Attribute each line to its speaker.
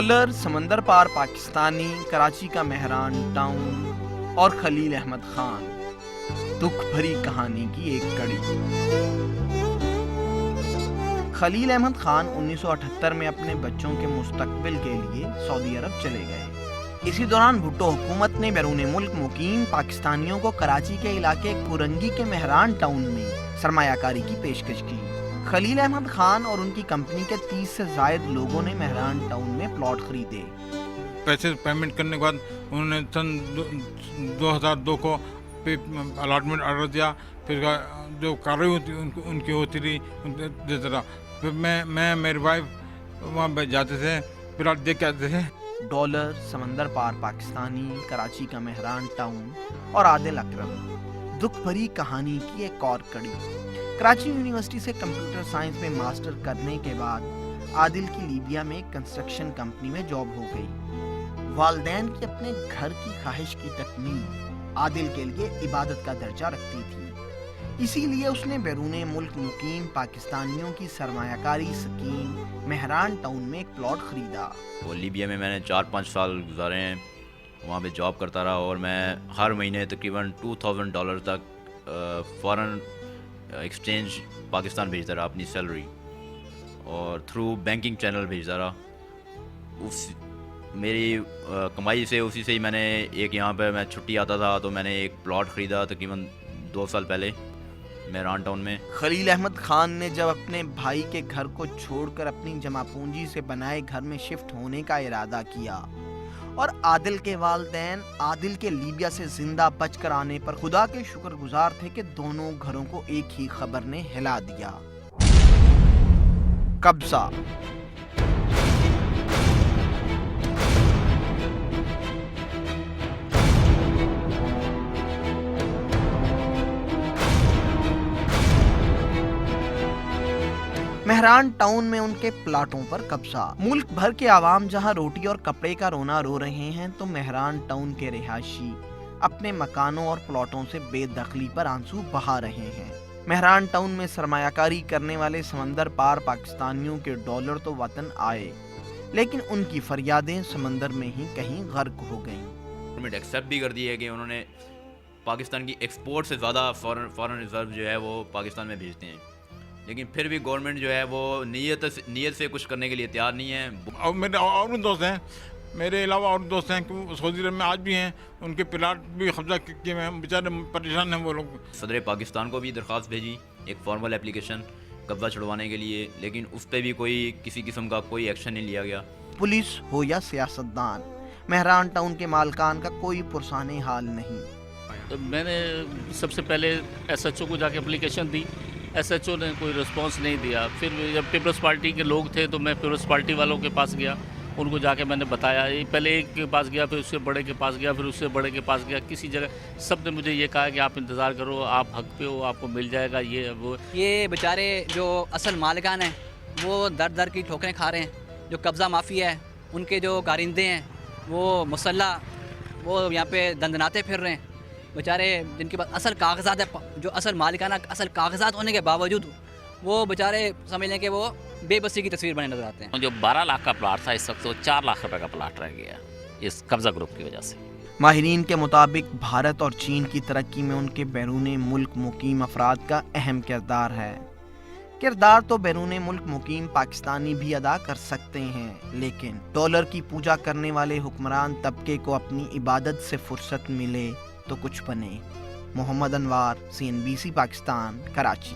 Speaker 1: Dollar, سمندر پار پاکستانی، کراچی کا مہران ٹاؤن اور خلیل احمد خان، دکھ بھری کہانی کی ایک کڑی۔ خلیل احمد خان 1978 میں اپنے بچوں کے مستقبل کے لیے سعودی عرب چلے گئے۔ اسی دوران بھٹو حکومت نے بیرون ملک مقیم پاکستانیوں کو کراچی کے علاقے کورنگی کے مہران ٹاؤن میں سرمایہ کاری کی پیشکش کی۔ خلیل احمد خان اور ان کی کمپنی کے 30 سے زائد لوگوں نے مہران ٹاؤن میں پلاٹ خریدے۔
Speaker 2: پیسے پیمنٹ کرنے کے بعد انہوں نے سن 2002 کو الاٹمنٹ آرڈر دیا، پھر جو کارروائی ہوتی ان کی ہوتی رہی دیتا رہا۔ پھر میں میری وائف وہاں پہ جاتے تھے، پلاٹ دیکھ کے آتے تھے۔
Speaker 1: ڈالر، سمندر پار پاکستانی، کراچی کا مہران ٹاؤن اور عادل اکرم، دکھ بھری کہانی کی ایک اور کڑی۔ کراچی یونیورسٹی سے کمپیوٹر سائنس میں ماسٹر کرنے کے بعد عادل کی لیبیا میں کنسٹرکشن کمپنی میں جاب ہو گئی۔ والدین کی اپنے گھر کی خواہش کی تکمیل عادل کے لیے عبادت کا درجہ رکھتی تھی، اسی لیے اس نے بیرون ملک مقیم پاکستانیوں کی سرمایہ کاری اسکیم مہران ٹاؤن میں ایک پلاٹ خریدا۔
Speaker 3: وہ لیبیا میں نے 4-5 سال گزارے ہیں، وہاں پہ جاب کرتا رہا اور میں ہر مہینے تقریباً $2000 تک فارن ایکسچینج پاکستان بھیجتا رہا اپنی سیلری، اور تھرو بینکنگ چینل بھیجتا رہا۔ میری کمائی سے اسی سے ہی میں نے ایک یہاں پہ میں چھٹی آتا تھا تو میں نے ایک پلاٹ خریدا تقریباً 2 سال پہلے مہران ٹاؤن میں۔
Speaker 1: خلیل احمد خان نے جب اپنے بھائی کے گھر کو چھوڑ کر اپنی جمع پونجی سے بنائے گھر میں شفٹ ہونے کا ارادہ کیا، اور عادل کے والدین عادل کے لیبیا سے زندہ بچ کر آنے پر خدا کے شکر گزار تھے کہ دونوں گھروں کو ایک ہی خبر نے ہلا دیا۔ قبضہ۔ مہران ٹاؤن میں ان کے پلاٹوں پر قبضہ۔ ملک بھر کے عوام جہاں روٹی اور کپڑے کا رونا رو رہے ہیں، تو مہران ٹاؤن کے رہائشی اپنے مکانوں اور پلاٹوں سے بے دخلی پر آنسو بہا رہے ہیں۔ مہران ٹاؤن میں سرمایہ کاری کرنے والے سمندر پار پاکستانیوں کے ڈالر تو وطن آئے، لیکن ان کی فریادیں سمندر میں ہی کہیں غرق ہو گئیں۔
Speaker 3: گورنمنٹ ایکسیپٹ بھی کر دی ہے کہ انہوں نے پاکستان کی ایکسپورٹ سے زیادہ فارن ریزرو جو ہے وہ پاکستان میں بھیجتے ہیں، لیکن پھر بھی گورنمنٹ جو ہے وہ نیت سے کچھ کرنے کے لیے تیار نہیں ہے۔
Speaker 2: اور میرے اور دوست ہیں، میرے علاوہ اور دوست ہیں کہ سعودی عرب میں آج بھی ہیں، ان کے پلاٹ بھی قبضہ کیے ہوئے ہیں، بیچارے پریشان ہیں وہ لوگ۔
Speaker 3: صدر پاکستان کو بھی درخواست بھیجی، ایک فارمل اپلیکیشن قبضہ چھڑوانے کے لیے، لیکن اس پہ بھی کوئی کسی قسم کا کوئی ایکشن نہیں لیا گیا۔
Speaker 1: پولیس ہو یا سیاستدان، مہران ٹاؤن کے مالکان کا کوئی پرسان حال نہیں۔
Speaker 4: میں نے سب سے پہلے ایس ایچ او کو جا کے اپلیکیشن دی، ایس ایچ او نے کوئی رسپانس نہیں دیا۔ پھر جب پیپلز پارٹی کے لوگ تھے تو میں پیپلز پارٹی والوں کے پاس گیا، ان کو جا کے میں نے بتایا، پہلے ایک کے پاس گیا، پھر اس سے بڑے کے پاس گیا، پھر اس سے بڑے کے پاس گیا، کسی جگہ سب نے مجھے یہ کہا کہ آپ انتظار کرو، آپ حق پہ ہو، آپ کو مل جائے گا یہ وہ۔
Speaker 5: یہ بیچارے جو اصل مالکان ہیں وہ در در کی ٹھوکریں کھا رہے ہیں، جو قبضہ مافیا ہے ان کے جو کارندے ہیں وہ مسلح وہ یہاں پہ دندناتے پھر رہے ہیں۔ بیچارے جن کے پاس اصل کاغذات ہے، جو اصل مالکانہ اصل کاغذات ہونے کے باوجود وہ بیچارے سمجھ لیں کہ وہ بے بسی کی تصویر بنے نظر آتے ہیں۔
Speaker 4: جو 12 لاکھ کا پلاٹ تھا اس وقت وہ 4 لاکھ روپے کا پلاٹ رہ گیا اس قبضہ گروپ کی وجہ سے۔
Speaker 1: ماہرین کے مطابق بھارت اور چین کی ترقی میں ان کے بیرون ملک مقیم افراد کا اہم کردار ہے۔ کردار تو بیرون ملک مقیم پاکستانی بھی ادا کر سکتے ہیں، لیکن ڈالر کی پوجا کرنے والے حکمران طبقے کو اپنی عبادت سے فرصت ملے تو کچھ بنے۔ محمد انوار، CNBC پاکستان، کراچی۔